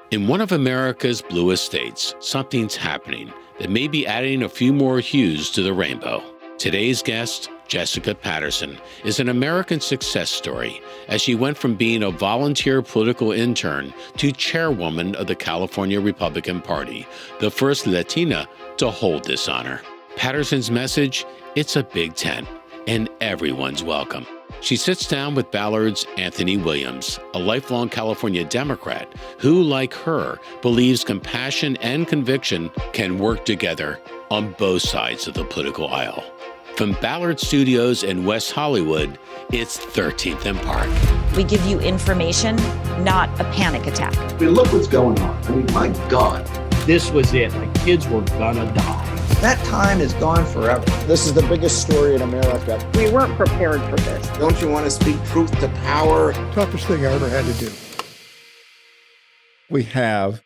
In one of America's bluest states, something's happening that may be adding a few more hues to the rainbow. Today's guest, Jessica Patterson, is an American success story as she went from being a volunteer political intern to chairwoman of the California Republican Party, the first Latina to hold this honor. Patterson's message, it's a big tent and everyone's welcome. She sits down with Ballard's Anthony Williams, a lifelong California Democrat who, like her, believes compassion and conviction can work together on both sides of the political aisle. From Ballard Studios in West Hollywood, it's 13th and Park. We give you information, not a panic attack. I mean, look what's going on. I mean, my God. This was it. Like, kids were gonna die. That time is gone forever. This is the biggest story in America. We weren't prepared for this. Don't you want to speak truth to power? Toughest thing I ever had to do. We have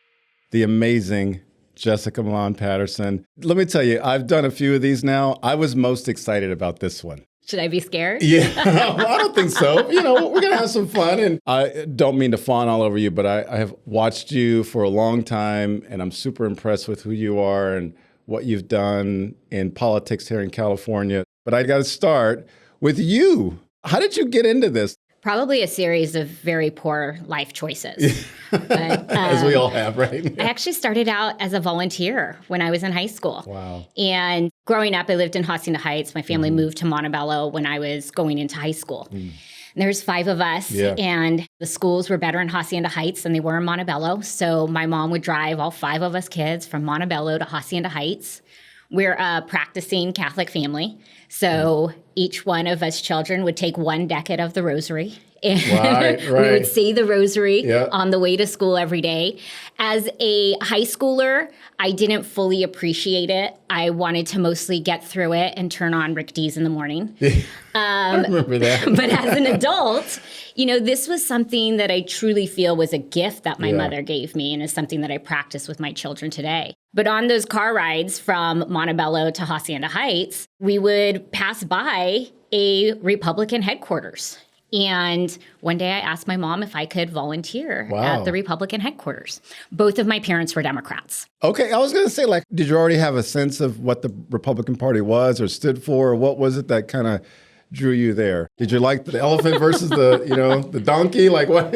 the amazing Jessica Millan Patterson. Let me tell you, I've done a few of these now. I was most excited about this one. Should I be scared? Yeah, I don't think so. You know, we're going to have some fun. And I don't mean to fawn all over you, but I have watched you for a long time, and I'm super impressed with who you are and what you've done in politics here in California. But I got to start with you. How did you get into this? Probably a series of very poor life choices. But, as we all have, right? I actually started out as a volunteer when I was in high school. Wow. And growing up, I lived in Hacienda Heights. My family moved to Montebello when I was going into high school. And there's 5 of us, and the schools were better in Hacienda Heights than they were in Montebello. So my mom would drive all 5 of us kids from Montebello to Hacienda Heights. We're a practicing Catholic family, so each one of us children would take 1 decade of the rosary. And we would say the rosary on the way to school every day. As a high schooler, I didn't fully appreciate it. I wanted to mostly get through it and turn on Rick Dees in the morning. I remember that. But as an adult, you know, this was something that I truly feel was a gift that my mother gave me and is something that I practice with my children today. But on those car rides from Montebello to Hacienda Heights, we would pass by a Republican headquarters. And one day I asked my mom if I could volunteer at the Republican headquarters. Both of my parents were Democrats. Okay, I was going to say, like, did you already have a sense of what the Republican Party was or stood for? Or what was it that kind of drew you there? Did you like the elephant versus the donkey? Like what?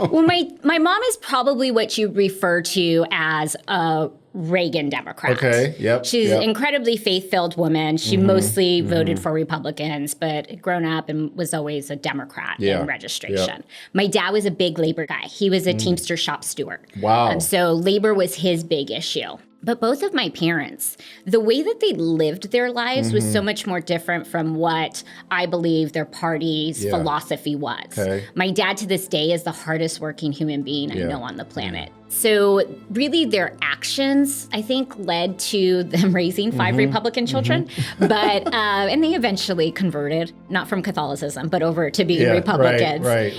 Well, my mom is probably what you refer to as a Reagan Democrat. Okay, yep. She's an incredibly faith-filled woman. She mostly voted for Republicans, but grown up and was always a Democrat in registration. Yep. My dad was a big labor guy. He was a Teamster shop steward. Wow. So labor was his big issue. But both of my parents, the way that they lived their lives was so much more different from what I believe their party's philosophy was. Okay. My dad to this day is the hardest working human being I know on the planet. So really their actions, I think, led to them raising 5 Republican children. But, and they eventually converted, not from Catholicism, but over to being Republicans. Right.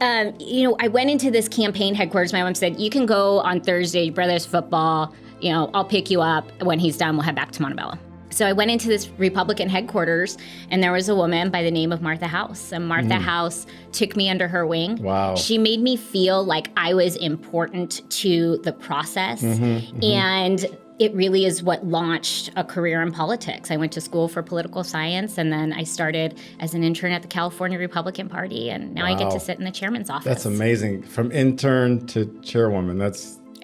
And, you know, I went into this campaign headquarters. My mom said, you can go on Thursday, brother's football. You know, I'll pick you up. When he's done, we'll head back to Montebello. So I went into this Republican headquarters, and there was a woman by the name of Martha House. And Martha House took me under her wing. Wow. She made me feel like I was important to the process. And it really is what launched a career in politics. I went to school for political science, and then I started as an intern at the California Republican Party, and now I get to sit in the chairman's office. That's amazing. From intern to chairwoman,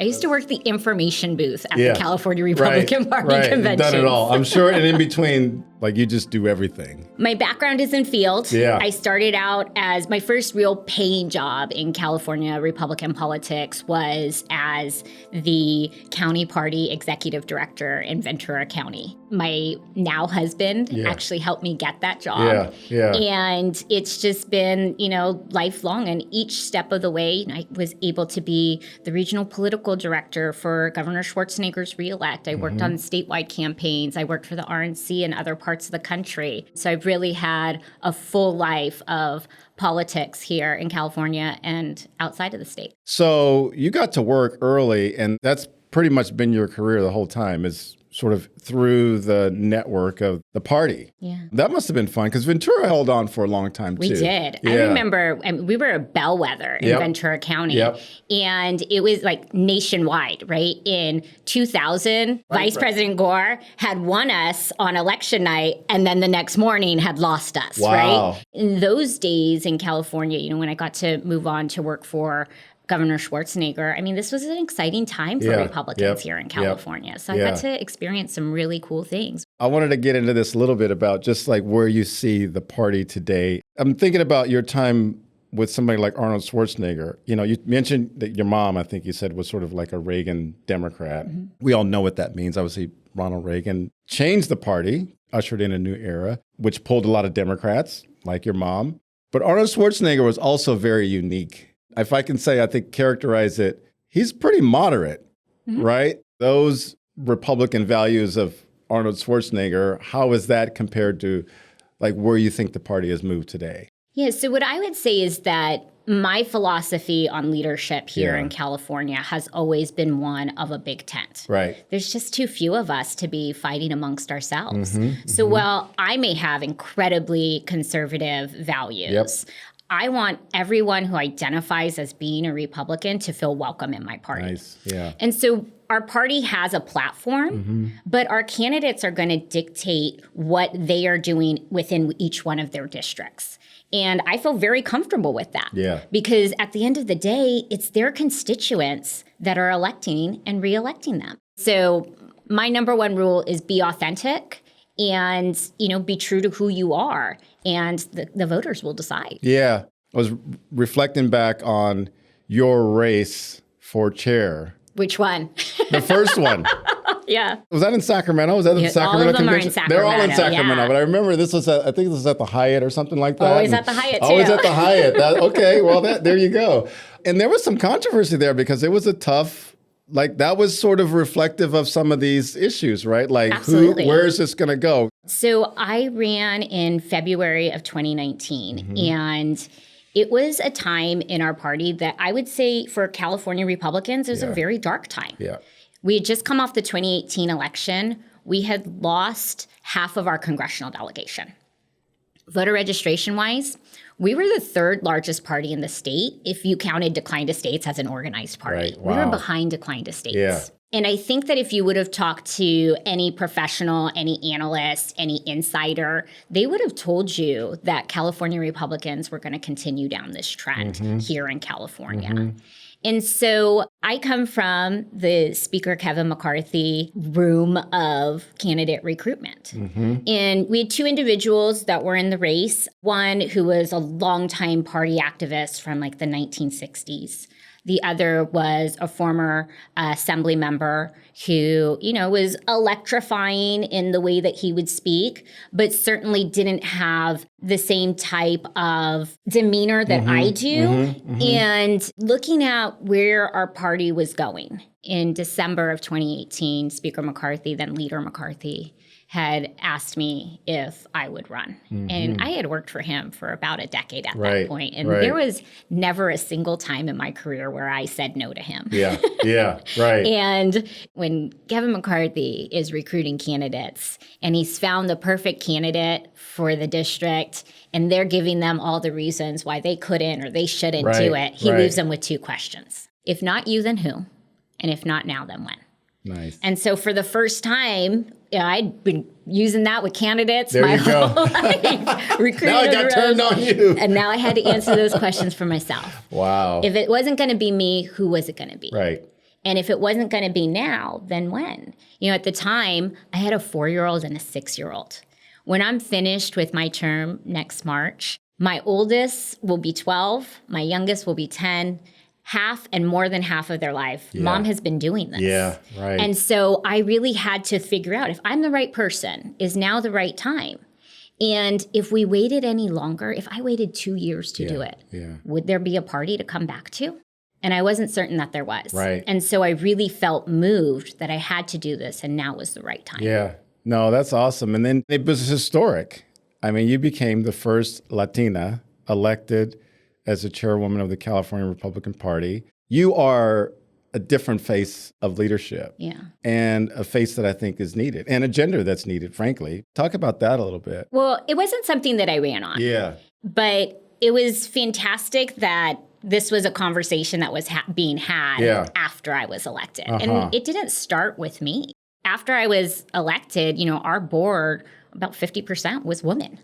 I used to work the information booth at the California Republican Party convention. You've done it all. I'm sure, and in between, like, you just do everything. My background is in field. Yeah. I started out as my first real paying job in California Republican politics was as the county party executive director in Ventura County. My now husband actually helped me get that job. And it's just been, you know, lifelong. And each step of the way, I was able to be the regional political director for Governor Schwarzenegger's reelect. I worked on statewide campaigns. I worked for the RNC and other parts of the country. So I've really had a full life of politics here in California and outside of the state. So you got to work early, and that's pretty much been your career the whole time, is sort of through the network of the party. Yeah. That must have been fun because Ventura held on for a long time, too. We did. Yeah. I remember we were a bellwether in Ventura County. And it was like nationwide, right? In 2000, Vice President Gore had won us on election night and then the next morning had lost us, right? In those days in California, you know, when I got to move on to work for Governor Schwarzenegger, I mean, this was an exciting time for Republicans here in California. So I got to experience some really cool things. I wanted to get into this a little bit about just like where you see the party today. I'm thinking about your time with somebody like Arnold Schwarzenegger. You know, you mentioned that your mom, I think you said, was sort of like a Reagan Democrat. We all know what that means. Obviously, Ronald Reagan changed the party, ushered in a new era, which pulled a lot of Democrats, like your mom. But Arnold Schwarzenegger was also very unique. If I can say, I think characterize it, he's pretty moderate, right? Those Republican values of Arnold Schwarzenegger, how is that compared to like where you think the party has moved today? Yeah, so what I would say is that my philosophy on leadership here in California has always been one of a big tent. Right. There's just too few of us to be fighting amongst ourselves. So while I may have incredibly conservative values, I want everyone who identifies as being a Republican to feel welcome in my party. Nice. Yeah. And so our party has a platform, but our candidates are going to dictate what they are doing within each one of their districts. And I feel very comfortable with that. Yeah. Because at the end of the day, it's their constituents that are electing and re-electing them. So my number one rule is be authentic and, you know, be true to who you are. And the voters will decide. Yeah. I was reflecting back on your race for chair. Which one? The first one. Yeah. Was that in Sacramento? Was that in the Sacramento convention? All of them convention? are in Sacramento. They're all in Sacramento. Yeah. But I remember this was I think this was at the Hyatt or something like that. Always at the Hyatt, too. Always at the Hyatt. Okay, well, there you go. And there was some controversy there because it was a tough, like that was sort of reflective of some of these issues, right? Like where is this going to go? So I ran in February of 2019 and it was a time in our party that I would say for California Republicans, it was a very dark time. Yeah. We had just come off the 2018 election. We had lost half of our congressional delegation. Voter registration-wise, we were the third largest party in the state if you counted declined estates as an organized party. Right. Wow. We were behind declined estates. Yeah. And I think that if you would have talked to any professional, any analyst, any insider, they would have told you that California Republicans were going to continue down this trend here in California. And so I come from the Speaker Kevin McCarthy room of candidate recruitment. And we had two individuals that were in the race. One who was a longtime party activist from like the 1960s. The other was a former assembly member who, you know, was electrifying in the way that he would speak, but certainly didn't have the same type of demeanor that I do. And looking at where our party was going in December of 2018, Speaker McCarthy, then Leader McCarthy, had asked me if I would run. And I had worked for him for about a decade at that point. And there was never a single time in my career where I said no to him. And when Kevin McCarthy is recruiting candidates and he's found the perfect candidate for the district and they're giving them all the reasons why they couldn't or they shouldn't do it, he leaves them with two questions. If not you, then who? And if not now, then when? Nice. And so for the first time, I'd been using that with candidates there my you go. whole life. Now I got turned on you. And now I had to answer those questions for myself. Wow. If it wasn't going to be me, who was it going to be? Right. And if it wasn't going to be now, then when? You know, at the time, I had a 4-year-old and a 6-year-old. When I'm finished with my term next March, my oldest will be 12, my youngest will be 10. Half and more than half of their life, mom has been doing this. Yeah, right. And so I really had to figure out if I'm the right person, is now the right time? And if we waited any longer, if I waited 2 years to do it, would there be a party to come back to? And I wasn't certain that there was. Right. And so I really felt moved that I had to do this and now was the right time. Yeah. No, that's awesome. And then it was historic. I mean, you became the first Latina elected as the chairwoman of the California Republican Party. You are a different face of leadership. Yeah. And a face that I think is needed and a gender that's needed, frankly. Talk about that a little bit. Well, it wasn't something that I ran on. Yeah. But it was fantastic that this was a conversation that was being had after I was elected. And it didn't start with me. After I was elected, our board, about 50% was women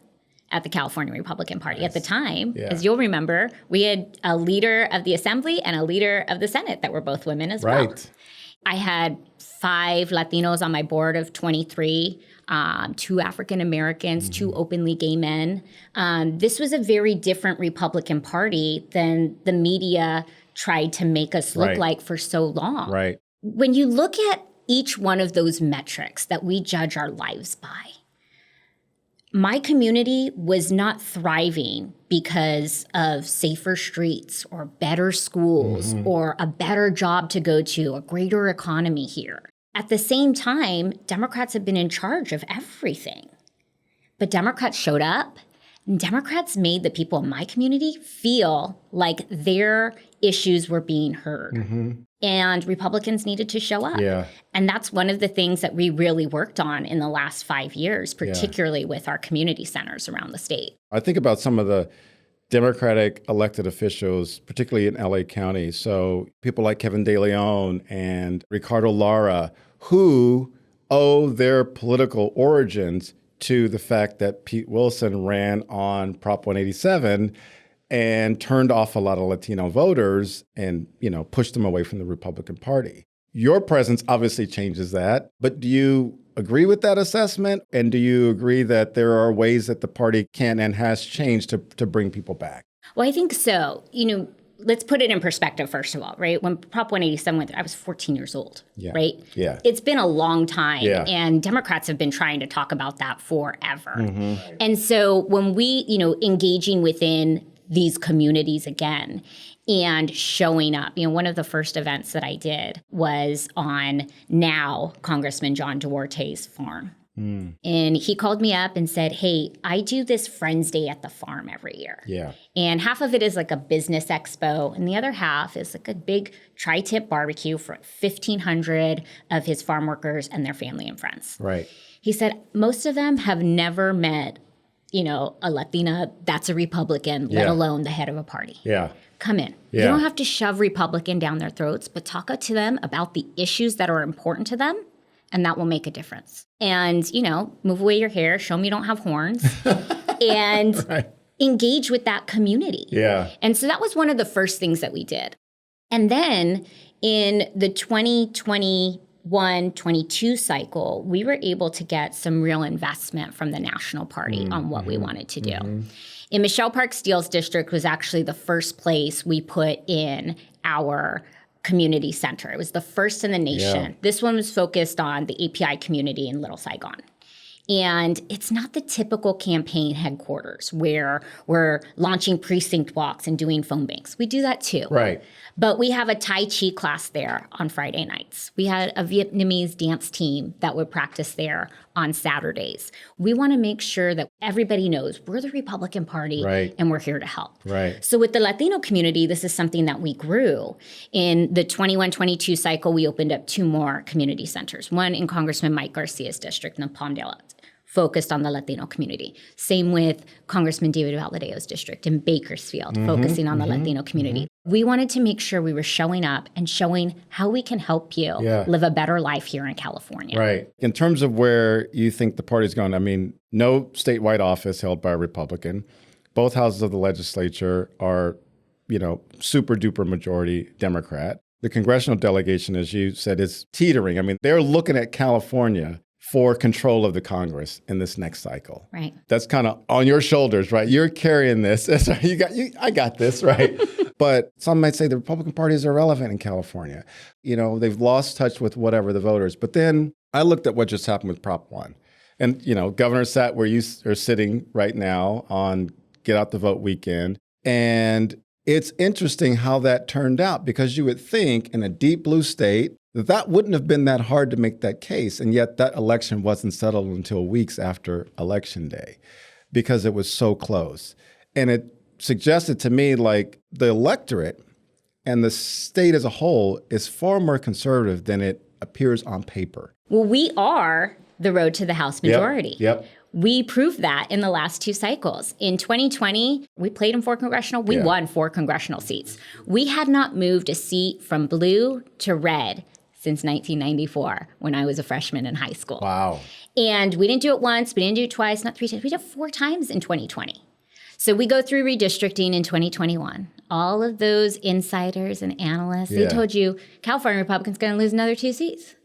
at the California Republican Party. At the time, as you'll remember, we had a leader of the Assembly and a leader of the Senate that were both women as well. I had 5 Latinos on my board of 23, 2 African Americans, 2 openly gay men. This was a very different Republican Party than the media tried to make us look like for so long. When you look at each one of those metrics that we judge our lives by, my community was not thriving because of safer streets or better schools or a better job to go to, a greater economy here. At the same time, Democrats have been in charge of everything. But Democrats showed up, and Democrats made the people in my community feel like their issues were being heard. And Republicans needed to show up. And that's one of the things that we really worked on in the last 5 years, particularly with our community centers around the state. I think about some of the Democratic elected officials, particularly in LA County. So people like Kevin De Leon and Ricardo Lara, who owe their political origins to the fact that Pete Wilson ran on Prop 187 and turned off a lot of Latino voters and, pushed them away from the Republican Party. Your presence obviously changes that, but do you agree with that assessment? And do you agree that there are ways that the party can and has changed to bring people back? Well, I think so. Let's put it in perspective, first of all, right? When Prop 187 went through, I was 14 years old, right? It's been a long time, and Democrats have been trying to talk about that forever. And so when we, engaging within these communities again and showing up, one of the first events that I did was on now Congressman John Duarte's farm. And he called me up and said, hey, I do this Friends Day at the farm every year. And half of it is like a business expo, and the other half is like a big tri-tip barbecue for 1,500 of his farm workers and their family and friends. He said, most of them have never met, a Latina that's a Republican, let alone the head of a party. Come in. You don't have to shove Republican down their throats, but talk to them about the issues that are important to them, and that will make a difference. And, move away your hair, show me you don't have horns, and engage with that community. And so that was one of the first things that we did. And then in the 2021-22 cycle, we were able to get some real investment from the National Party on what we wanted to do. In Michelle Park Steele's district was actually the first place we put in our community center. It was the first in the nation. This one was focused on the API community in Little Saigon. And it's not the typical campaign headquarters where we're launching precinct walks and doing phone banks. We do that too. But we have a Tai Chi class there on Friday nights. We had a Vietnamese dance team that would practice there on Saturdays. We want to make sure that everybody knows we're the Republican Party and we're here to help. So with the Latino community, this is something that we grew. In the 21-22 cycle, we opened up 2 more community centers, one in Congressman Mike Garcia's district in Palmdale, focused on the Latino community. Same with Congressman David Valdedeo's district in Bakersfield, focusing on the Latino community. We wanted to make sure we were showing up and showing how we can help you live a better life here in California. In terms of where you think the party's going, no statewide office held by a Republican. Both houses of the legislature are, super duper majority Democrat. The congressional delegation, as you said, is teetering. They're looking at California for control of the Congress in this next cycle. That's kind of on your shoulders, right? You're carrying this. I got this, right? But some might say the Republican Party is irrelevant in California. They've lost touch with whatever the voters. But then I looked at what just happened with Prop 1. And, Governor sat where you are sitting right now on Get Out the Vote weekend. And it's interesting how that turned out, because you would think in a deep blue state, that wouldn't have been that hard to make that case. And yet that election wasn't settled until weeks after Election Day because it was so close. And it suggested to me like the electorate and the state as a whole is far more conservative than it appears on paper. Well, we are the road to the House majority. Yep. We proved that in the last 2 cycles. In 2020, we played in 4 congressional. We won 4 congressional seats. We had not moved a seat from blue to red since 1994 when I was a freshman in high school. Wow. And we didn't do it once. We didn't do it twice, not 3 times. We did it 4 times in 2020. So we go through redistricting in 2021. All of those insiders and analysts, they told you California Republicans going to lose another 2 seats.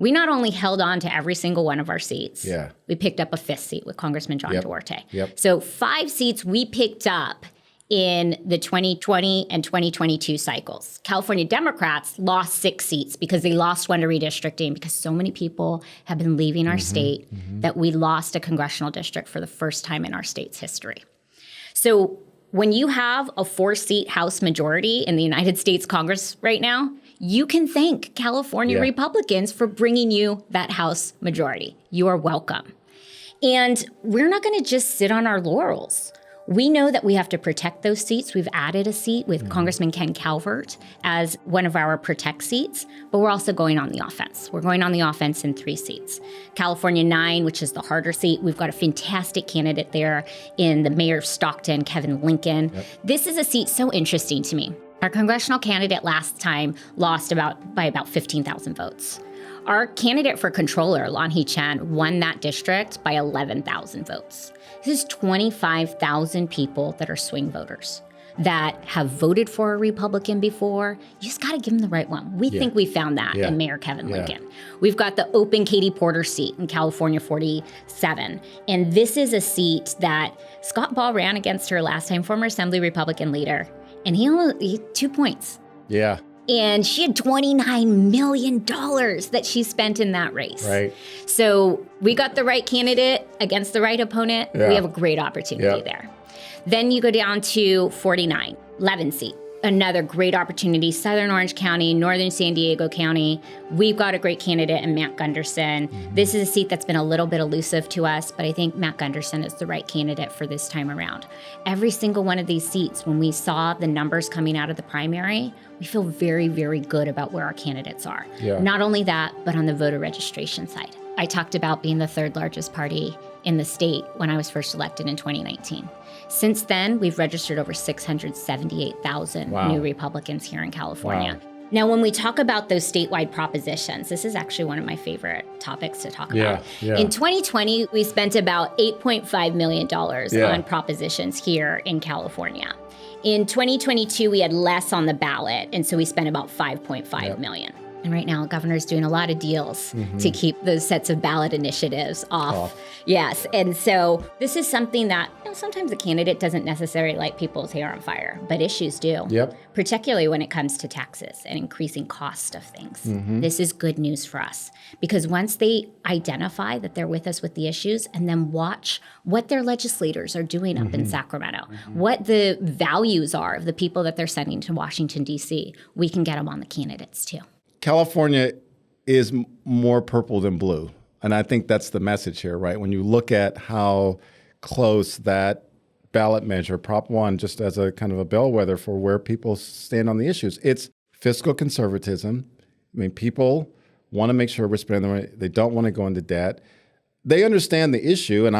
We not only held on to every single one of our seats, we picked up a 5th seat with Congressman John Duarte. So 5 seats we picked up in the 2020 and 2022 cycles. California Democrats lost 6 seats because they lost one to redistricting because so many people have been leaving our state that we lost a congressional district for the first time in our state's history. So when you have a 4-seat House majority in the United States Congress right now, you can thank California Republicans for bringing you that House majority. You are welcome. And we're not going to just sit on our laurels. We know that we have to protect those seats. We've added a seat with Congressman Ken Calvert as one of our protect seats, but we're also going on the offense. We're going on the offense in 3 seats. California 9, which is the harder seat, we've got a fantastic candidate there in the mayor of Stockton, Kevin Lincoln. This is a seat so interesting to me. Our congressional candidate last time lost by about 15,000 votes. Our candidate for controller, Lan Hee Chen, won that district by 11,000 votes. This is 25,000 people that are swing voters that have voted for a Republican before. You just got to give them the right one. We think we found that in Mayor Kevin Lincoln. We've got the open Katie Porter seat in California 47. And this is a seat that Scott Ball ran against her last time, former Assembly Republican leader. And he had 2 points. Yeah. And she had $29 million that she spent in that race. Right. So we got the right candidate against the right opponent. We have a great opportunity there. Then you go down to 49, 11 seat. Another great opportunity, Southern Orange County, Northern San Diego County. We've got a great candidate in Matt Gunderson. This is a seat that's been a little bit elusive to us, but I think Matt Gunderson is the right candidate for this time around. Every single one of these seats, when we saw the numbers coming out of the primary, we feel very, very good about where our candidates are. Not only that, but on the voter registration side. I talked about being the 3rd largest party in the state when I was first elected in 2019. Since then, we've registered over 678,000 new Republicans here in California. Now, when we talk about those statewide propositions, this is actually one of my favorite topics to talk about. In 2020, we spent about $8.5 million on propositions here in California. In 2022, we had less on the ballot, and so we spent about $5.5 million. And right now, governor's doing a lot of deals to keep those sets of ballot initiatives off. Yes. And so this is something that sometimes a candidate doesn't necessarily light people's hair on fire, but issues do. Particularly when it comes to taxes and increasing cost of things. This is good news for us because once they identify that they're with us with the issues and then watch what their legislators are doing up in Sacramento, what the values are of the people that they're sending to Washington, D.C., we can get them on the candidates too. California is more purple than blue. And I think that's the message here, right? When you look at how close that ballot measure, Prop 1, just as a kind of a bellwether for where people stand on the issues, it's fiscal conservatism. I mean, people want to make sure we're spending the money. They don't want to go into debt. They understand the issue, and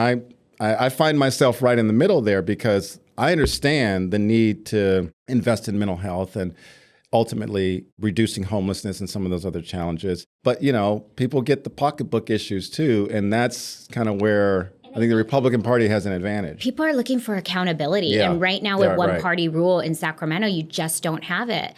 I find myself right in the middle there because I understand the need to invest in mental health and ultimately reducing homelessness and some of those other challenges. But, people get the pocketbook issues too, and that's kind of where I think the Republican Party has an advantage. People are looking for accountability, and right now with one-party rule in Sacramento, you just don't have it.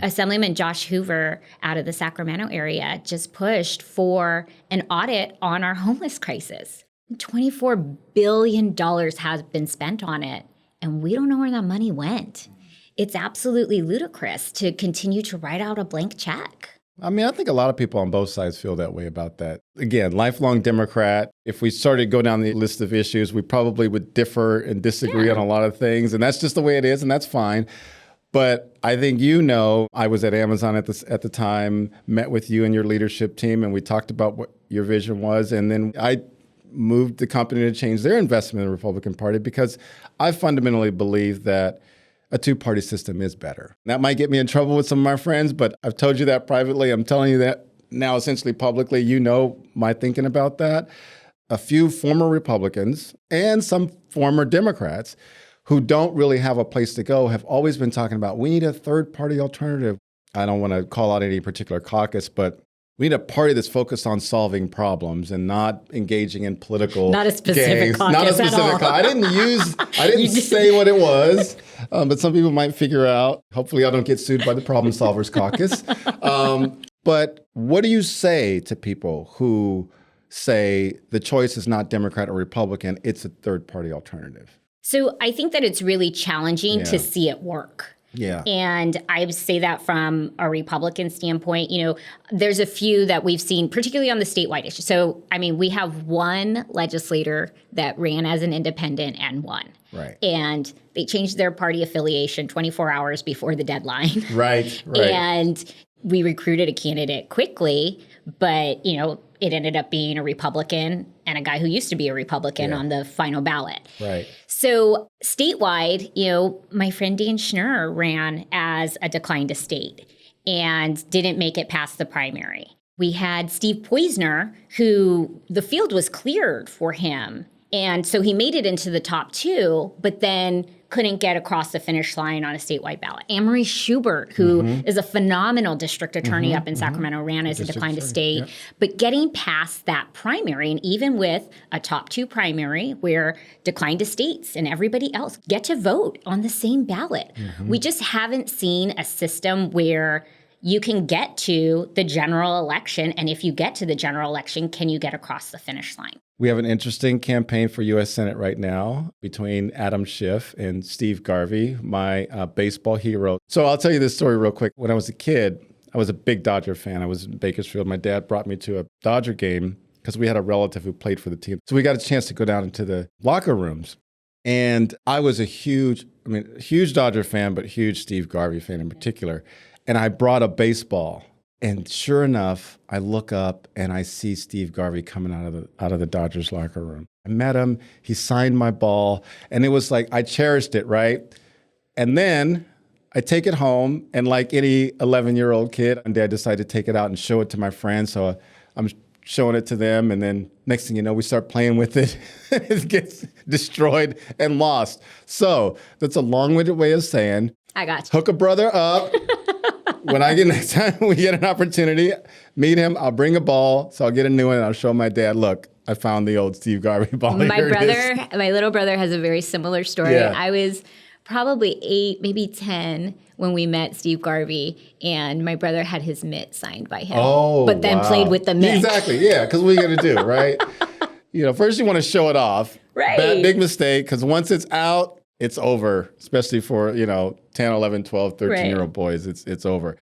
Assemblyman Josh Hoover out of the Sacramento area just pushed for an audit on our homeless crisis. $24 billion has been spent on it, and we don't know where that money went. It's absolutely ludicrous to continue to write out a blank check. I mean, I think a lot of people on both sides feel that way about that. Again, lifelong Democrat. If we started to go down the list of issues, we probably would differ and disagree on a lot of things. And that's just the way it is, and that's fine. But I think I was at Amazon at the time, met with you and your leadership team, and we talked about what your vision was. And then I moved the company to change their investment in the Republican Party because I fundamentally believe that a two-party system is better. That might get me in trouble with some of my friends, but I've told you that privately. I'm telling you that now essentially publicly. You know my thinking about that. A few former Republicans and some former Democrats who don't really have a place to go have always been talking about, we need a third-party alternative. I don't want to call out any particular caucus, but we need a party that's focused on solving problems and not engaging in political Not a specific games. caucus Not a at specific all. I didn't say what it was, but some people might figure out. Hopefully I don't get sued by the Problem Solvers Caucus. But what do you say to people who say the choice is not Democrat or Republican, it's a third-party alternative? So I think that it's really challenging to see it work. Yeah. And I say that from a Republican standpoint. You know, there's a few that we've seen, particularly on the statewide issue. So, I mean, we have one legislator that ran as an independent and won. Right. And they changed their party affiliation 24 hours before the deadline. Right. And we recruited a candidate quickly, but, you know, it ended up being a Republican and a guy who used to be a Republican on the final ballot. Right. So statewide, you know, my friend Dan Schnurr ran as a declined estate and didn't make it past the primary. We had Steve Poizner, who the field was cleared for him. And so he made it into the top two, but then couldn't get across the finish line on a statewide ballot. Amory Schubert, who is a phenomenal district attorney up in Sacramento, ran as a declined estate. Yep. But getting past that primary, and even with a top two primary where declined estates and everybody else get to vote on the same ballot, we just haven't seen a system where you can get to the general election. And if you get to the general election, can you get across the finish line? We have an interesting campaign for U.S. Senate right now between Adam Schiff and Steve Garvey, my baseball hero. So I'll tell you this story real quick. When I was a kid, I was a big Dodger fan. I was in Bakersfield. My dad brought me to a Dodger game because we had a relative who played for the team. So we got a chance to go down into the locker rooms. And I was a huge Dodger fan, but huge Steve Garvey fan in particular. And I brought a baseball. And sure enough, I look up and I see Steve Garvey coming out of the Dodgers locker room. I met him. He signed my ball. And it was like, I cherished it, right? And then I take it home. And like any 11-year-old kid, one day I decided to take it out and show it to my friends. So I'm showing it to them. And then next thing you know, we start playing with it. It gets destroyed and lost. So that's a long-winded way of saying, I got you. Hook a brother up. When I get next time we get an opportunity, meet him, I'll bring a ball, so I'll get a new one, and I'll show my dad, look, I found the old Steve Garvey ball. My little brother has a very similar story. Yeah. I was probably 8, maybe 10 when we met Steve Garvey, and my brother had his mitt signed by him. Oh, but then played with the mitt. Exactly, yeah, because what are you going to do, right? First you want to show it off. Right. Big mistake, because once it's out, it's over, especially for, 10, 11, 12, 13-year-old boys. It's over.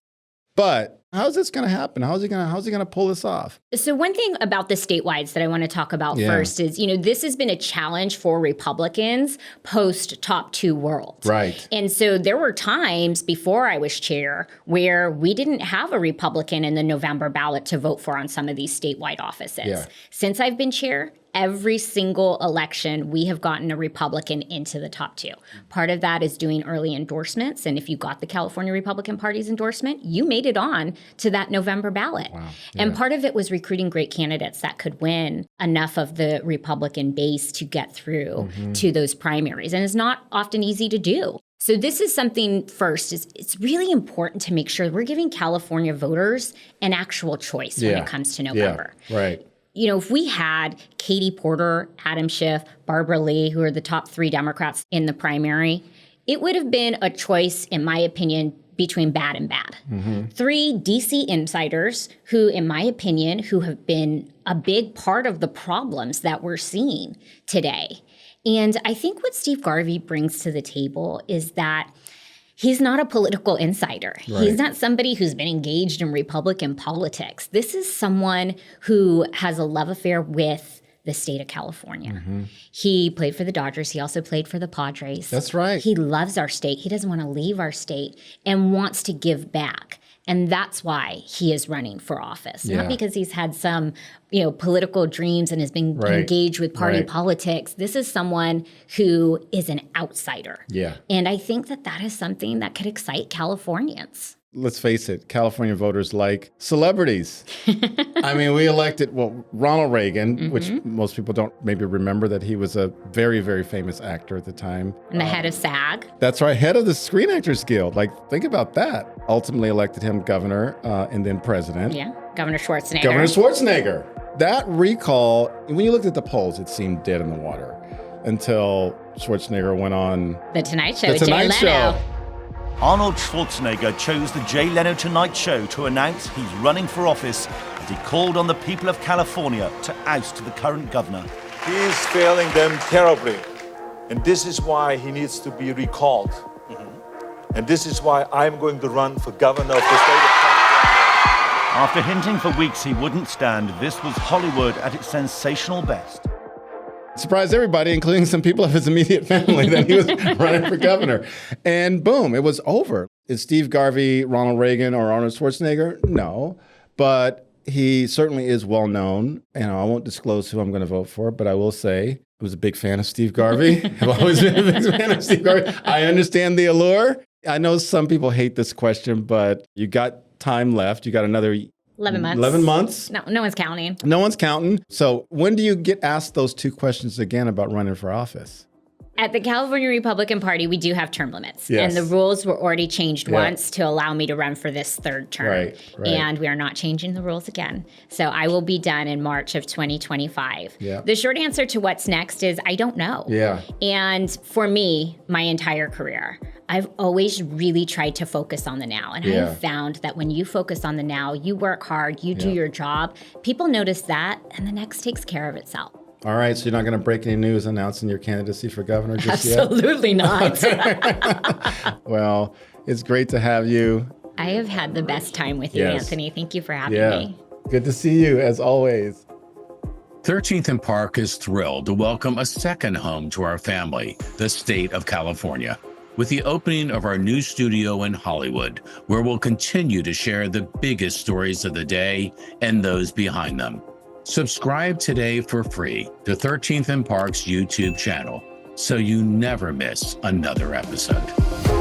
But how's this going to happen? How's he going to pull this off? So one thing about the statewide that I want to talk about first is, this has been a challenge for Republicans post top two world. Right. And so there were times before I was chair where we didn't have a Republican in the November ballot to vote for on some of these statewide offices. Yeah. Since I've been chair, every single election, we have gotten a Republican into the top two. Part of that is doing early endorsements. And if you got the California Republican Party's endorsement, you made it on to that November ballot. Wow. Yeah. And part of it was recruiting great candidates that could win enough of the Republican base to get through to those primaries. And it's not often easy to do. So this is something first, it's really important to make sure we're giving California voters an actual choice when it comes to November. Yeah. Right. If we had Katie Porter, Adam Schiff, Barbara Lee, who are the top 3 Democrats in the primary, it would have been a choice, in my opinion, between bad and bad. 3 DC insiders who, in my opinion, who have been a big part of the problems that we're seeing today. And I think what Steve Garvey brings to the table is that he's not a political insider. Right. He's not somebody who's been engaged in Republican politics. This is someone who has a love affair with the state of California. He played for the Dodgers. He also played for the Padres. That's right. He loves our state. He doesn't want to leave our state and wants to give back. And that's why he is running for office, Yeah. not because he's had some, political dreams and has been engaged with party politics. This is someone who is an outsider. Yeah. And I think that is something that could excite Californians. Let's face it, California voters like celebrities. I mean, we elected, Ronald Reagan, which most people don't maybe remember that he was a very, very famous actor at the time. And the head of SAG. That's right, head of the Screen Actors Guild. Like, think about that. Ultimately elected him governor and then president. Yeah, Governor Schwarzenegger. Governor Schwarzenegger. That recall, when you looked at the polls, it seemed dead in the water until Schwarzenegger went on The Tonight Show The with Jay Tonight Leno. Show. Arnold Schwarzenegger chose the Jay Leno Tonight Show to announce he's running for office, as he called on the people of California to oust the current governor. He is failing them terribly, and this is why he needs to be recalled. And this is why I'm going to run for governor of the state of California. After hinting for weeks he wouldn't stand, this was Hollywood at its sensational best. Surprised everybody, including some people of his immediate family, that he was running for governor. And boom, it was over. Is Steve Garvey Ronald Reagan or Arnold Schwarzenegger? No. But he certainly is well known. I won't disclose who I'm going to vote for, but I will say I was a big fan of Steve Garvey. I've always been a big fan of Steve Garvey. I understand the allure. I know some people hate this question, but you got time left. You got another 11 months. 11 months. No one's counting. No one's counting. So when do you get asked those two questions again about running for office? At the California Republican Party, we do have term limits. Yes. And the rules were already changed once to allow me to run for this third term. Right. And we are not changing the rules again. So I will be done in March of 2025. Yeah. The short answer to what's next is I don't know. Yeah. And for me, my entire career, I've always really tried to focus on the now. And I have found that when you focus on the now, you work hard, you do your job, people notice that, and the next takes care of itself. All right, so you're not going to break any news announcing your candidacy for governor just Absolutely not. Well, it's great to have you. I have had the best time with you, Anthony. Thank you for having me. Good to see you, as always. 13th and Park is thrilled to welcome a second home to our family, the state of California, with the opening of our new studio in Hollywood, where we'll continue to share the biggest stories of the day and those behind them. Subscribe today for free to 13th and Park's YouTube channel so you never miss another episode.